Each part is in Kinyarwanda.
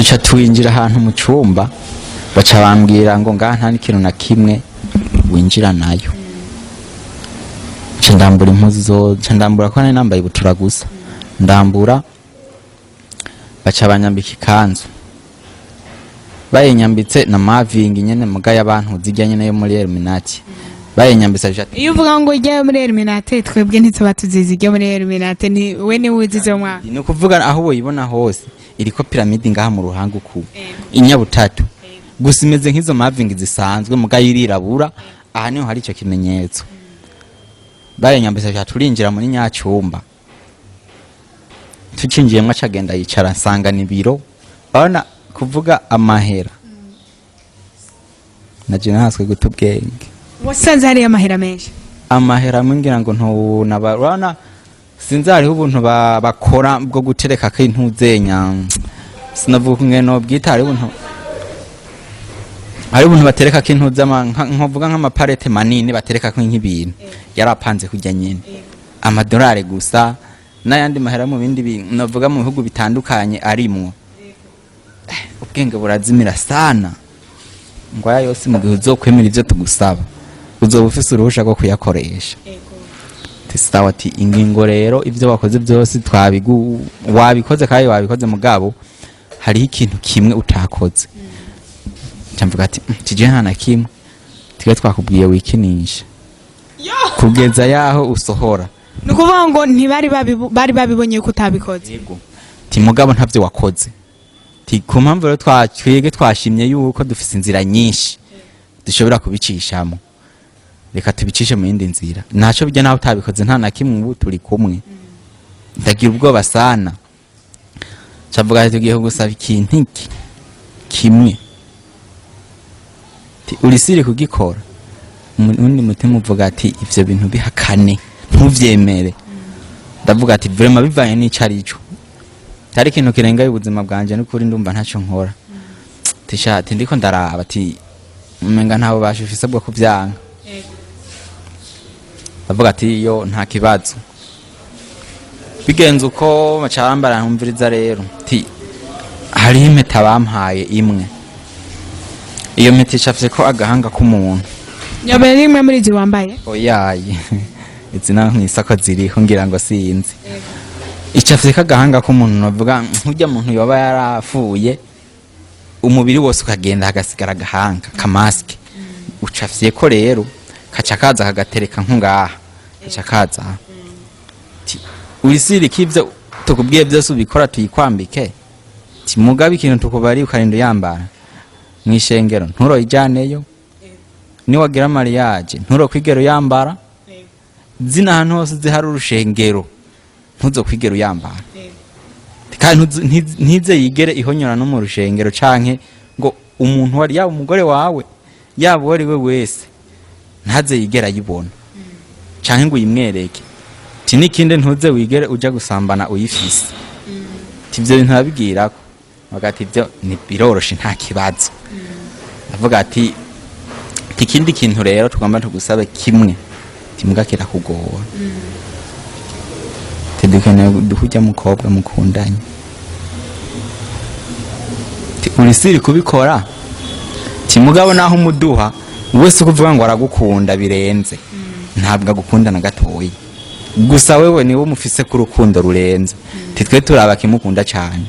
nca twinjira ahantu mu cyumba baca bambwira ngo ngaha nta n'ikintu na kimwe winjira nayo. Nca ndambura impuzu nca ndambura ko nari nambaye ibutura gusa ndambura baca banyambika ikanzu bayinyambitse na mavingi nyene mugaye abantu zijya nyene yo muri Illuminati bayinyambitse jati. Iyo uvuga ngo ijya muri Illuminati twebwe ntituba tuzizi ijya muri Illuminati ni we ni uzize mwa. Ni kuvuga aho boyibona hose iriko piramide ngaha mu ruhango ku inyabutatu gusa imeze nk'izo mavingi zisanzwe mugaye irirabura aha niho hari ico kimenyetso. Bayinyambitse jati turinjira muri nyacyumba tucinjiyemwe acagenda yicara nsanga ni biro bana kuvuga amahera naje nahaswe gutubwenge. Wasanze hari amahera menshi amahera mwingira ngo ntunabarana sinzi hariho ubuntu bakora bwo gutereka ko intuzenya sinavuga ngeno bwita hari ubuntu batereka ko intuzama nkovuga nk'amaparete manini batereka ko nk'ibintu yarapanze kujya nyine amadolari gusa n'ayandi mahera mu bindi navuga mu bihugu bitandukanye arimwo. Ubwenge burazimira sana ngo aya yose mu gihe uzokwemera ivyo tugusaba uzoba ufise uruhusha rwo kuyakoresha. Tisawa ati ingingo rero ivyo wakoze byose wabikoze kandi wabikoze mugabo hariho ikintu kimwe utakoze. Cyamvuga ati tije hana kimwe tige twakubwiye wikinisha kugeza yaho usohora. Nukuvuga ngo ntibari babibonye ko utabikoze. Yego ti mugabo ntavyo wakoze ti ku mpamvu rero twatwege twashimye yuko dufise inzira nyinshi dushobora kubicishamo reka tubicishe mu yindi nzira naco bijya naho utabikoze nta na kimwe ubu turi kumwe. Ndagira ubwoba sana cavuga ati tugiye gusaba ikintu iki kimwe ti urisiri kugikora undi mutima uvuga ati ivyo bintu bihakane ntuvyemere. Ndavuga ati vraiment bivanye n'icarico tari kintu kirenga ubuzima bwanje n'ukuri ndumva ntaco nkora. Tishati ndiko ndaraba ati umenga ntabo bashifise bwo kuvyanga. Ndavuga ati yo nta kibazo bigenze uko macarambara ntumviriza rero ti hari impeta bampaye imwe iyo mpeta icafye ko agahanga k'umuntu. Nyabere imwe muri zi wambaye oyaye izina nk'isako ziriho ngira ngo sinzi icafye kagahanga k'umuntu navuga nk'ujya muntu yoba yarafuye umubiri wose ukagenda hagasigara agahanga kamaske ucafye ko rero kaca kaza kagatereka nkungaha kaca kaza urisiri kivyo tukubwiye byose ubikora tuyikwambike ti mugabe ikintu tukubari ukarinda yambara mwishengero nturo ijaneyo ni wagira mariage nturo kwigero yambara zina hano hose zihari urushengero ntuzo kwigero yambara kandi ntize yigere ihonyora no mu rushengero canke ngo umuntu wari yaba umugore wawe yaba wari we wese ntaze yigera yibona canke ngo yimwereke ti nikinde ntuze wigere uja gusambana uyifise tivyo bintu babigirako bagati ivyo ni biroroshe nta kibazo. Avuga ati ikindi kintu rero tugomba tugusabe kimwe timuga kirakugora tidukene duhujya mukobwa mukundanye urisiri kubikora timugabo naho umuduha wese kuvuga ngo aragukunda birenze ntabwo agukunda na gatoyi gusa wewe niwe mufise ku rukundo rurenze titwe turaba kimukunda cyane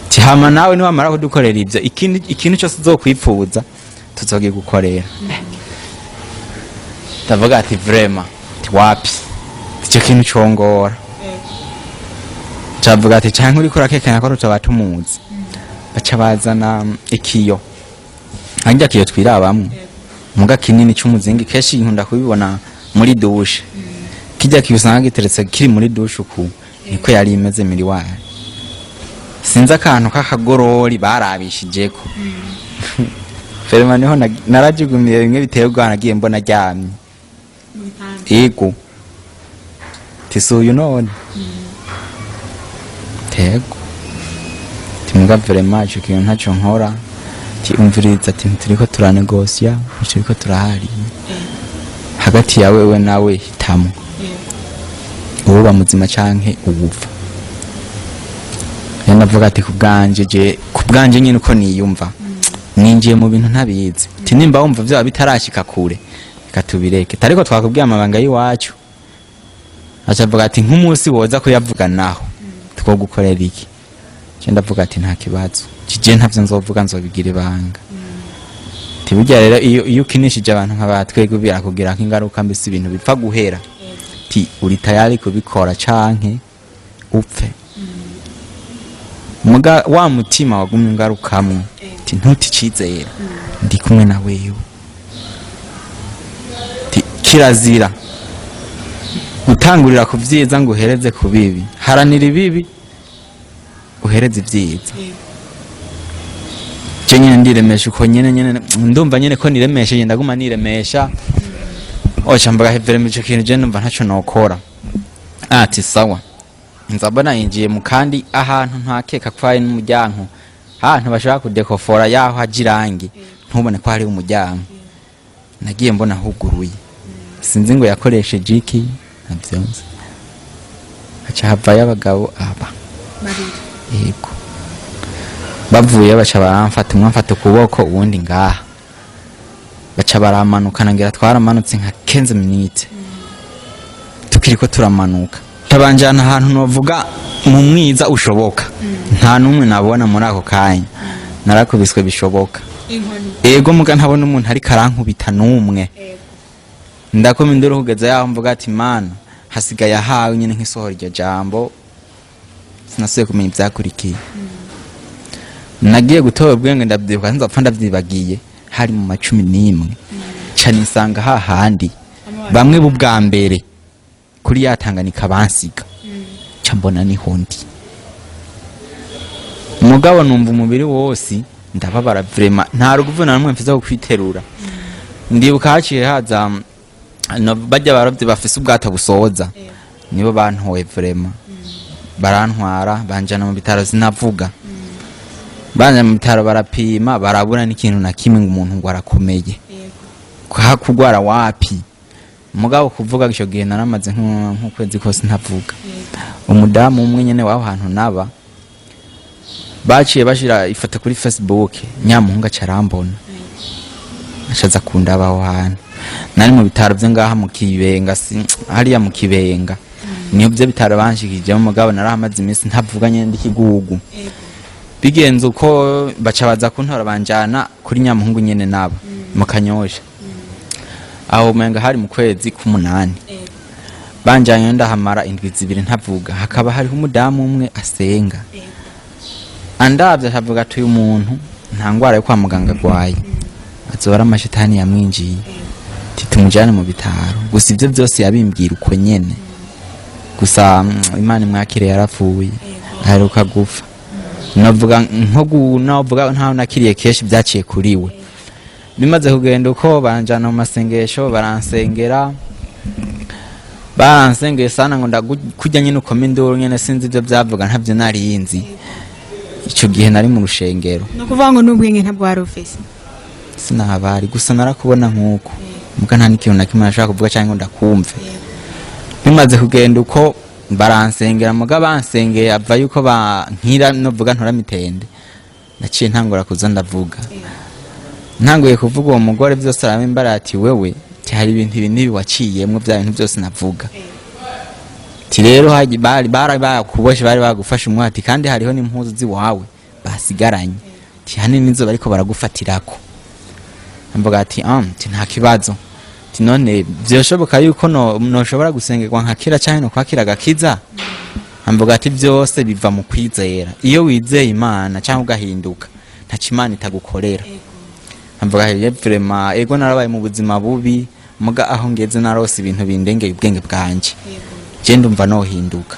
tihama nawe ni wamara kudukorera ivyo ikintu cyose uzokwipfuza tuzogiye gukorera. Ndavuga ati vraiment wapi icyo kintu congora cavuga ati canke uri kurakekana ko tubatumuzi baca bazana ikiyo hanja kiyo twirabamwe muga kinini cy'umuzingi keshi nkunda kubibona muri dushe kijya kiyusanga giteretse kiri muri dushe uku niko yari imeze miri wayo sinza akantu kakagorori barabishijeko ferma niho narajugumiye bimwe biteye ubwana giye mbona ryamye ego tisuyu none tego timuga vraiment je kiyo ntaco nkora ti umviriza ati turiko turanegosia turiko turahari hagati yawe we nawe hitamo uba muzima canke ubuva ndavuga ati kubwanje nyine uko niyumva ninjiye mu bintu ntabizi ati nimba wumva byaba bitarashika kure katubireke tariko twakubwiye amabanga y'iwacu acavuga ati nk'umunsi woza kuyavuga naho two gukorera iki ndavuga ati nta kibazo kije ntavyo nzovuga nzobigira ibanga tibujya rero iyo ukinishije abantu nk'abatwego birakugira nk'ingaruka mbese ibintu bipfa guhera ti uri tayari kubikora canke upfe muga wa mutima wagumye ingarukamwe ti ntuti cizera ndi kumwe na wewe ti kirazira gutangurira ku vyiza ngo uhereze ku bibi haranira ibibi uhereze ivyiza je nyene ndiremesha uko nyene ndumva nyene ko niremesha yenda guma niremesha ocha mbaga hevere ico kintu je ndumva ntaco nokora ati sawa nzabona yinjiye mu kandi ahantu ntakeka ko ari n'umuryango ahantu bashaka kudekofora yaho hajirangi ntubone ko hari umuryango nagiye mbona huguruye sinzi ngo yakoresheje iki navyonze aca havayo abagabo aba yego bavuye baca baramfata umwamfata ukuboko uwundi ngaha baca baramanukana ngira twaramanutse nka 15 minutes tukiriko turamanuka tabanjana ahantu novuga mu mwiza ushoboka nta numwe nabona muri ako kanya narakubiswe bishoboka ego muga ntabona umuntu ari karankubita numwe ndakoma induru kugeza yaho mvuga ati mana hasigaye ahawe nyine nk'isohora iryo jambo sinasuye kumenya ivyakurikiye nagiye gutora ubwenge ndabyibuka nzapfa ndavyibagiye hari mu 11 cyane nsanga hahandi bamwe bubwa mbere kuri yatanganika bansiga cyambona ni hondi mugabo numva umubiri wose ndababara vraiment nta ruguvuna namwe mfiza kwiterura ndibuka haciye haza no bajya barovye bafise ubwato busoza nibo bantoye vraiment barantwara banjana mu bitaro sinavuga banja mu bitaro barapima barabura n'ikintu na kimwe ngo umuntu ngo arakomeye kwa kugwara wapi mugabo kuvuga gisho gihe naramaze nk'ukwezi kose ntavuga umudamu umwe nyene waho hantu naba baciye bashira ifoto kuri Facebook nyamuhunga carambona ashaza kundaba aho hantu nari mu bitaro byo ngaha mu Kibenga hariya mu Kibenga niyo byo bitaro banshikije mu mugabo narahamaze iminsi ntavuga nyene ndikigugu bigenze uko baca baza kuntora banjana kuri nyamuhungu nyene nabo mu Kanyosha aho menga hari mu kwezi k'umunani banjanye ndahamara indwi zibiri ntavuga hakaba hari umudamu umwe asenga andavye havuga ati uyu muntu nta ngwara yo kwa muganga gwaye azora amashitani yamwinjiye titumujane mu bitaro gusa ivyo byose yabimbwira uko nyene gusa Imana imwakire yarapfuye aheruka gupfa navuga nta nakiriye keshi byaciye kuriwe bimaze kugenda uko banjana mu masengesho baransengeye sana ngo ndakujya nyine uko minduru nyene sinzi ivyo byavuga ntavyo narinzi ico gihe nari mu rushengero no kuvuga ngo n'ubwenge ntabwo wari ufise sinabari gusa narakubona nkuko muga nta n'ikintu na kimwe nashaka kuvuga cyangwa ndakumve bimaze kugenda uko baransengera muga bansengeye ava yuko nkira no vuga ntora mitende naciye ntangura kuza ndavuga ntanguye kuvuga uwo mugore byose aramimbara ati wewe hari ibintu binini waciyemwe bya bintu byose navuga ti rero haji bari bakuboshe bari bagufasha umwati kandi hariho n'impuzu ziwawe basigaranye ti hanini nizo bariko baragufatirako amvuga ati ti nta kibazo ti none byoshoboka yuko noshobora gusengerwa nkakira cyane no kwakira gakiza amvuga ati byose biva mu kwizera iyo wizeye Imana cyangwa ugahinduka nta kimana itagukorera amvuga he vraiment ego narabaye mu buzima bubi muga aho ngeze narose ibintu bindengeye ubwenge bwanje je ndumva no hinduka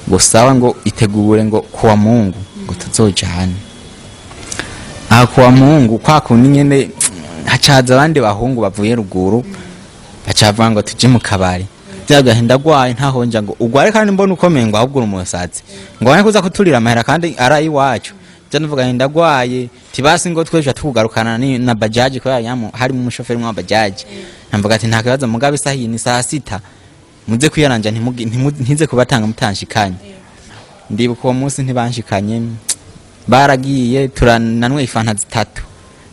gusawa ngo itegure ngo kuwa Mungu ngo tuzojane aha kuwa Mungu kwa kundi nyene hacaza abandi bahungu bavuye ruguru bacavuga ngo tuje mu kabari byagahinda gwaye ntahonja ngo ugware kandi mbona ukomeye ngo ahubwo umusatsi ngo wane kuza kuturira amahera kandi arayi wacu Janavuga ndagwaye tibasi ngo tweje tukugarukana na bajaji kwa yamu hari mu mushoferi mwa bajaji namvuga ati nta kibazo mugabe sahi ni sasita muze kwiyaranja ntize kubatanga mutanshikanye ndibuka uwo munsi ntibanshikanye baragiye turananwe ifanta 3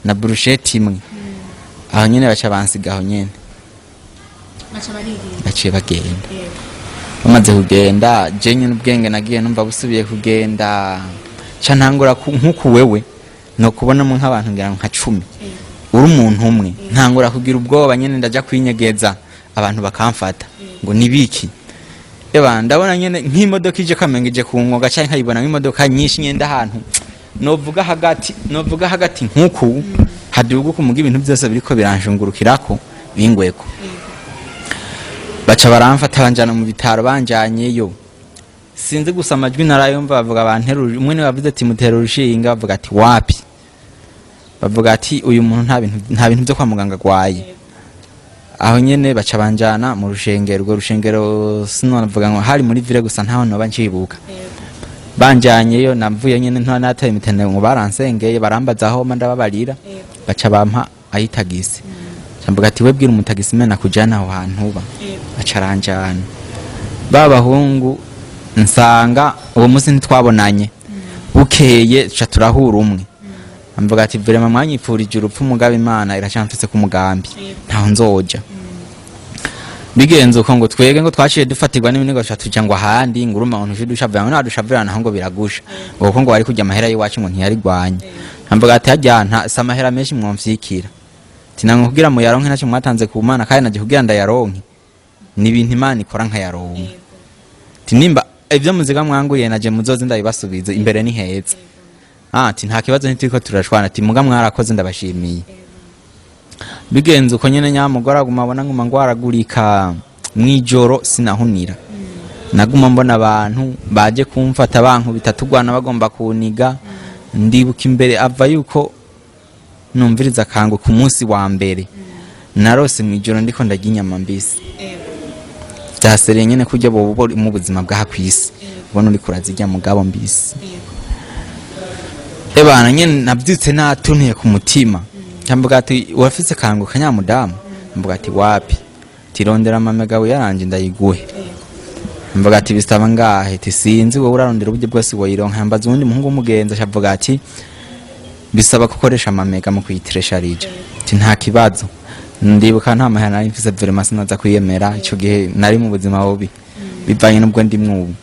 na brushette imwe aho nyene baca bansiga aho nyene baciye bagenda bamaze kugenda je nyene ubwenge nagiye numva busubiye kugenda ca ntangura nkuko wewe no kubona mu nk'abantu ngira nka 10 uri umuntu umwe ntangura kugira ubwoba nyene ndaja kwinyegeza abantu bakamfata ngo nibiki eba ndabona nyene nk'imodoka ije kamengije ku nkoga cyane nkayibona nk'imodoka nyinshi nyenda ahantu novuga hagati nkuko haduga kumuga ibintu byose biriko biranjungurukirako bingweko baca baramfata banjana mu bitaro banjanyeyo sinzi gusa amajwi narayumva bavuga abanteruje umwe ne bavuze ati mutero rushinga bavuga ati wapi bavuga ati uyu muntu nta bintu byo kwa muganga gwaye aho nyene baca banjana mu rushengero sinonavuga ngo hari muri ville gusa ntaho no bancibuka banjanyeyo namvuye nyene ntanataye imitende ngo baransengeye barambaza aho mandababarira baca bampa ayitagisi cambuga ati webwira umutagisi mena kujana aho hantu ba acaranjana babahungu nsanga uwo musi ntitwabonanye bukeye ca turahura umwe amvuga ati vraiment mwanyipfurije urupfu mugabe Imana iracamfise ku mugambi ntaho nzoja bigenze uko ngo twege ngo twaciye dufatirwa n'ibinigo tuja ngo ahandi ngo urumva ngo dushavana nadushavirana aho ngo biragusha uko ngo bari kujya amahera yiwacu ngo ntiyari gwanye amvuga ati hajyana samahera menshi mwomvyikira tinango kugira mu yaronke naco mwatanze ku Mana kandi naje kugira ndayaronke ni ibintu Imana ikora nka yaronke tinimba ivyo muziga mwanguriye naje muzoze ndabibasubiza imbere ni heza ati nta kibazo ntituriko turashwana ati muga mwarakoze ndabashimiye bigenze uko nyene nyamugora guma abona nguma ngwaragurika mwijoro sinahunira naguma mbona abantu baje kumfata banku bitatugwana bagomba kuniga ndibuka imbere ava yuko numviriza kango ku munsi wa mbere narose mwijoro ndiko ndarya inyama mbisi byasereye nyene kurya bobo mu buzima bwa kwisi ubona uri kurazirya mugabo mbisi ebana nyene nabyutse natuntiye ku mutima cyambuga ati wafise kango kanyamudamu mbuga ati wapi tirondera amamagawe yaranje ndayiguhe mbuga ati bisaba ngahe tisinzi wowe urarondera ubuje bwose woyironka mbaza undi muhungu umugenza cyavuga ati bisaba gukoresha amamega mu kuyitresharije ati nta kibazo ndibuka nta mahana nari mfise vraiment sinaza kwiyemera ico gihe nari mu buzima bubi bivanye n'ubwo ndi mwubu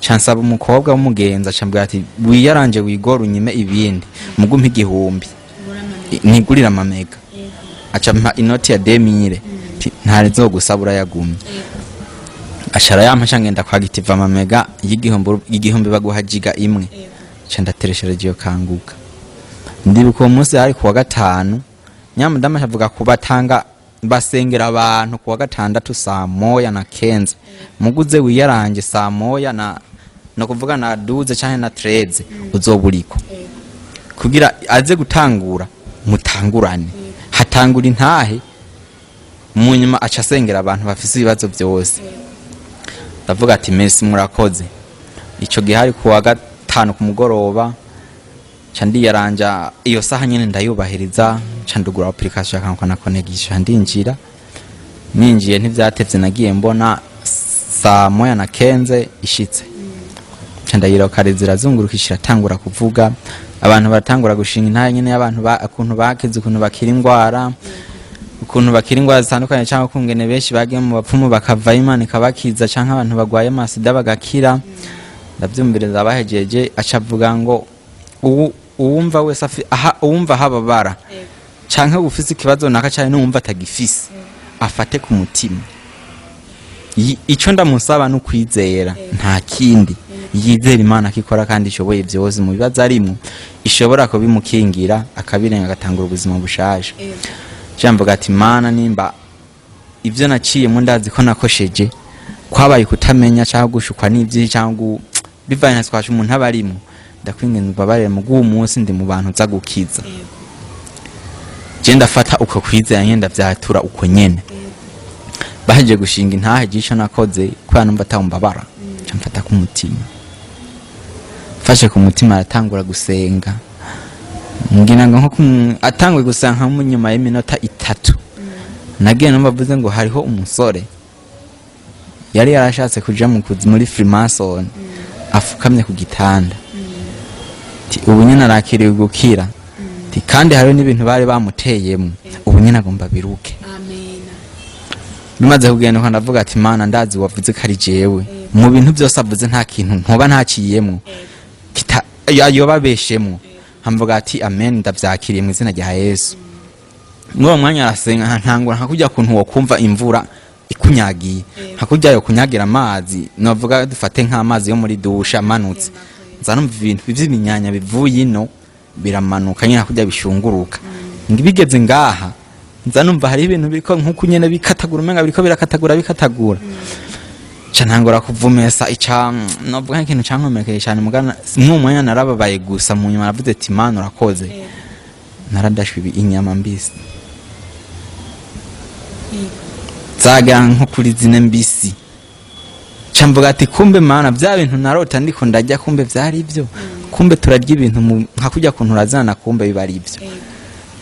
chansaba umukobwa w'umugenza cyambwira ati wiyaranje wigora unyime ibindi mugumpa igihumbi nigurira amamega acampa inoti ya 2000 ntare zo gusabura yagumye ashara yampa ngenda kwagitiva amamega y'igihumbi baguha giga imwe candatereshereje yo kanguka ndibuka umunsi ari kuwa gatanu nyamudama shavuga kubatanga basengera abantu kuwa gatandatu saa moya na kenze muguze wiyaranje saa moya no kuvuga na 12 cyane na 13 uzoburiko kugira aze gutangura mutangurane hatangura intahe munyuma acasengera abantu bafise ibibazo byose ndavuga ati Messi murakoze ico gihari kuwa gatanu ku mugoroba candi yaranja iyo saha nyene ndayubahiriza candugura application yakanko na connection ndinjira ninjiye ntivyatevye nagiye mbona saa moya na kenze ishitse candayira karizira zungurukishira tangura kuvuga abantu batangura gushinga intahe nyene y'abantu akuntu bakize ukuntu bakira ingwara zitandukanye cyangwa kungene benshi bagiye mu bapfumu bakava Imana ikabakiza cyangwa abantu bagwaye masida bagakira ndavyumviriza bahejeje acavuga ngo uwumva wese uwumva hababara cyangwa ufise ikibazo naka cyane n'uwumva atagifise afate ku mutima ico ndamusaba no kwizera nta kindi yizera Imana akikora kandi ishoboye byose mu bibazo arimo ishobora ko bimukingira akabirenga agatangura ubuzima bushaje cyamvuga ati Mana nimba ivyo naciye mu ndazi ko nakosheje kwabaye kutamenya cyangwa gushukwa n'ivyi cyangwa bivanye na twashe umuntu abarimo ndakwingenza babarire mu gumunsi ndi mu bantu za gukiza je ndafata uko kwizera nyenda vyatura uko nyene baheje gushinga intahe gico nakoze kwa numva atambabara cyamfata ku mutima fashe ku mutima aratangura gusenga ngina ngo atangwe gusanka mu nyuma y'iminota 3 nagiye numbavuze ngo hariho umusore yari yarashatse kuja muri Freemason afukamye ku gitanda ubu nyine arakiriye gukira kandi hari n'ibintu bari bamuteyemo ubu nyine agomba biruke. Bimaze kugenda ko ndavuga ati Mana ndazi wavuze ko ari jewe mu bintu byose avuze nta kintu ntoba ntakiyemo yobabeshemo. Hamvuga ati amen ndavyakiriye mu izina rya Yesu. Mwo mwanya arasenga ntangura hakujya kuntu wo kumva imvura ikunyagiye hakujya yo kunyagira amazi navuga dufate nk'amazi yo muri dusha amanutse nzanumva ibintu by'iminyanya bivuye ino biramanuka nyine hakujya bishunguruka ngibigeze ngaha nzanumva hari ibintu biriko nkuko nyene bikatagura umenga biriko bikatagura canangura kuvumesa ica navuga nk'ikintu cankomekeye cyane mugana mwanya narababaye gusa mu nyuma navuze ati Mana urakoze naradashwe inyama mbisi zaga nko kuri zine mbisi camvuga ati kumbe Mana bya bintu narota ndiko ndajya kumbe byari ibyo kumbe turarya ibintu nkakujya kuntu urazana kumbe bibari ibyo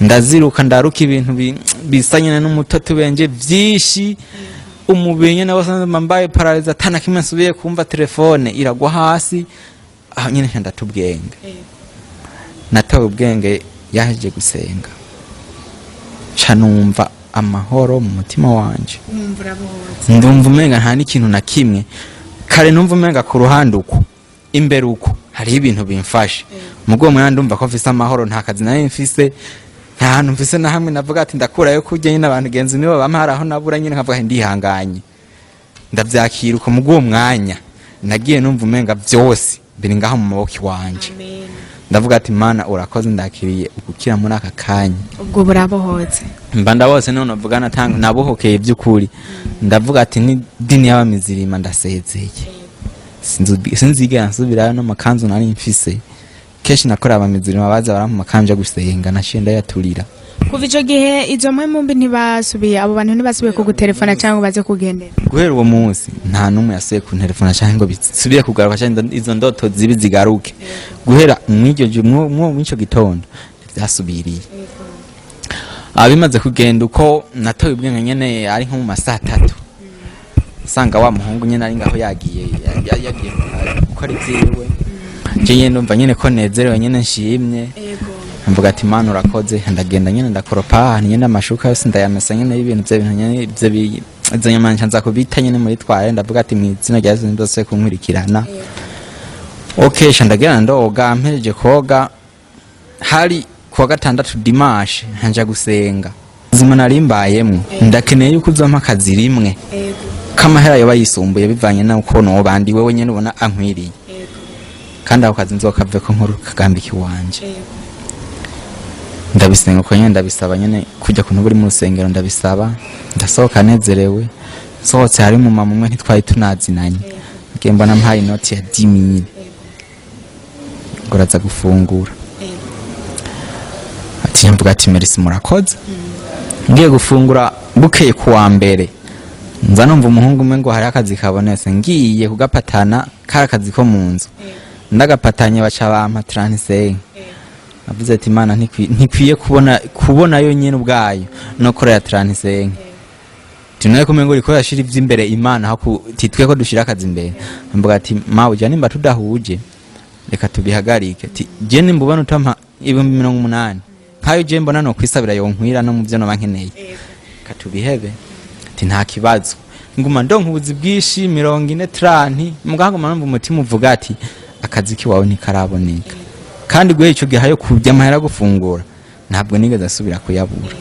ndaziruka ndaruka ibintu bisanyene n'umutoto benje byinshi umubenye na wasanze mambaye paraliza tana kimwe nsubiye kumva telefone iragwa hasi aho nyine ndatubwenge natawe ubwenge yaje gusenga canumva amahoro mu mutima wanje ndumva umenga nta n'ikintu na kimwe kare numva umenga ku ruhande uko imbere uko hari ibintu bimfashe mugo mwana ndumva ko mfise amahoro nta kazi nayo mfise nta hantu mfise na hamwe navuga ati ndakurayo kujya nyine abantu genzi nibo bamara aho nabura nyine nkavuga ndihanganye ndavyakira uko mugo mwanya nagiye numva umenga byose biri ngaho mu maboko wanje ndavuga ati Mana urakoze ndakiriye ukukira muri aka kanya ubwo burabohotse mbanda bose none navuga natanga nabohokeye by'ukuri ndavuga ati ni dini y'abamizirima ndasezeye sinzigera nsubirayo no makanzu nari mfise keshi nakora abamizirima baza barampa makanje gusenga nashenda yaturira kuva ico gihe izo mpemu mbi ntibasubiye abo bantu ntibasubiye kugutelefona cyangwa baze kugendera guhera uwo munsi nta numwe yasubiye kuntelefona cyangwa ngo bisubiye kugaruka cyangwa izo ndoto zibi zigaruke guhera mw'icyo gitondo byasubiriye abimaze kugenda uko natoye ubwenge nyene ari nko mu masaha 3 usanga wa muhungu nyene ari ngaho yagiye gukora ivyiwe je nyene ndumva nyene ko nezerewe nyene nshimye mvuga ati Mana urakoze ndagenda nyene ndakoropa nyene amashuka yose ndayamesa nyene y'ibintu by'ibintu nyene izo nyamanje nza kubita nyene muri tware ndavuga ati mu izina rya Yesu ndose kunkurikirana okay ndagenda ndoga mpereje koga hari kuwa gatandatu dimanche hanja gusenga zima narimbayemo ndakeneye yuko uzampa akazi rimwe kamahera yo bayisumbuye bivanye na uko no bandi wewe nyene ubona ankwiriye kandi ako kazi nzokave ko nkuru kagambiki wanje ndabisenga ko nyene ndabisaba nyene kujya kuntu buri mu rusengero ndabisaba ndasohoka nezerewe sohotse hari mu mama umwe ntitwaye tunazinanye ngemba nampaye inoti ya 10,000 ngoraza gufungura ati mvuga ati merci murakoze ngiye gufungura bukeye kuwa mbere nza numva umuhungu umwe ngo hari akazi kabonese ngiye kugapatana kara akazi ko mu nzu ndagapatanye baca bampa 35 avuze ati Mana ntikwiye kubona yo nyene ubwayo no kora ya 35 tunaye kumengo liko yashira ivy'imbere Imana hako titwe ko dushira akazi imbere mvuga ati mawe jya nimba tudahuje reka tubihagarike ati je nimbubana utampa 80 nkayo je mbona no kwisabira yo nkwira no mu byo no bankeneye katubihebe ati nta kibazo nguma ndonka ubuzi bwishi 40 mugaho manumva umutima uvuga ati akazi kiwawe ntikaraboneka kandi guhe ico gihayo kujya amahera gufungura ntabwo nigeze asubira kuyabura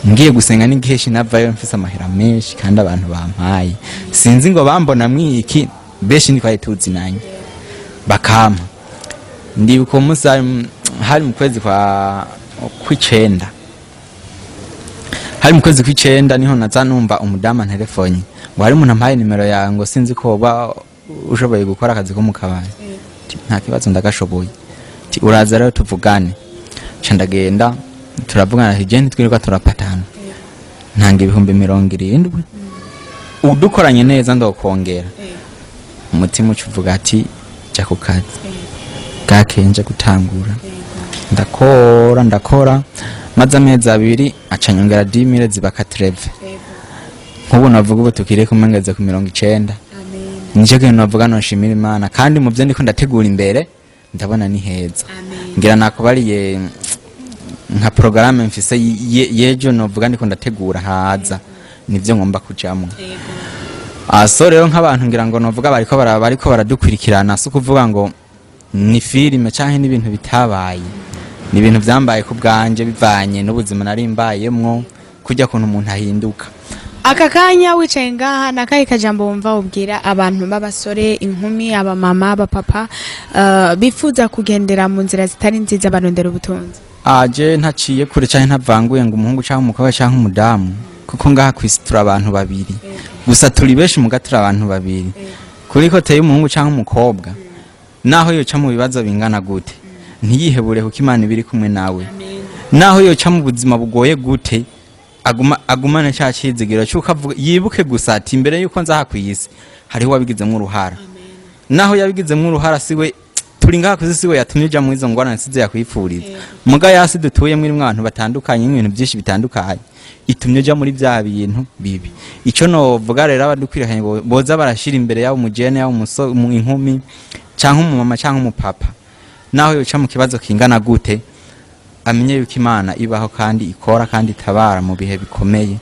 ngiye gusenga n'igiheshi navayo mfise amahera menshi kandi abantu bampaye sinzi ngo bambona mwiki beshi ndikwaye tuzinanye bakama ndibuko musa hari mu kwezi kw'icenda hari mu kwezi kw'icenda niho nazanumva umudama telefone ngo hari umuntu ampaye nimero yango sinzi ko ba ushoboye gukora akazi ko mu kabari nta kibazo ndagashoboye uraza rero tuvugane ndagenda turavugana higeni twirirwa turapatana ntanga 70,000 udukoranye neza ndokongera umutima ucuvuga ati jya ku kazi gakenje gutangura ndakora maze amezi 2 acanyongera 10,000 zibaka 13 nk'ubu navuga ubu tukiriye kumengeze ku 90 nicyo kintu navuga noshimira Imana kandi mu byo ndiko ndategura imbere ndabona ni heza. Ngira nakubariye nka programme mfise yejo novuga ndiko ndategura haza nivyo ngomba kujamwo. So rero nk'abantu ngira ngo novuga bariko baradukurikirana so kuvuga ngo ni filime canke n'ibintu bitabaye, ni ibintu vyambaye ku bwanje bivanye n'ubuzima nari mbayemwo kujya kuntu umuntu ahinduka. Aka kanya wicaye ngaha nakaye kajambo wumva ubwira abantu b'abasore, inkumi, abamama, abapapa bifuza kugendera mu nzira zitari nziza barondera ubutunzi? Je ntaciye kure canke ntavanguye ngo umuhungu canke umukobwa canke umudamu, kuko ngaha kwisi turi abantu babiri gusa, turi benshi muga turi abantu babiri. Kuri kote y'umuhungu canke umukobwa naho yoca mu bibazo bingana gute ntiyihebure kuko Imana ibiri kumwe nawe. Naho yoca mu buzima bugoye gute agumana cya cyizigiro cyuko yibuke gusa ati imbere yuko nzaha kwisi hariho wabigizemo uruhara. Naho yabigizemo uruhara siwe turi ngaha kuzi siwe yatumye uja mu izo ngorane size yakwifuriza. Muga yasi dutuye muri abantu batandukanye n'ibintu byinshi bitandukanye itumye uja muri bya bintu bibi. Ico no vuga rero abadukwirahanye boza barashira imbere yawo umujene yawo inkumi canke umumama canke umupapa, naho yoca mu kibazo kingana gute amenye yuko Imana ibaho kandi ikora kandi itabara mu bihe bikomeye.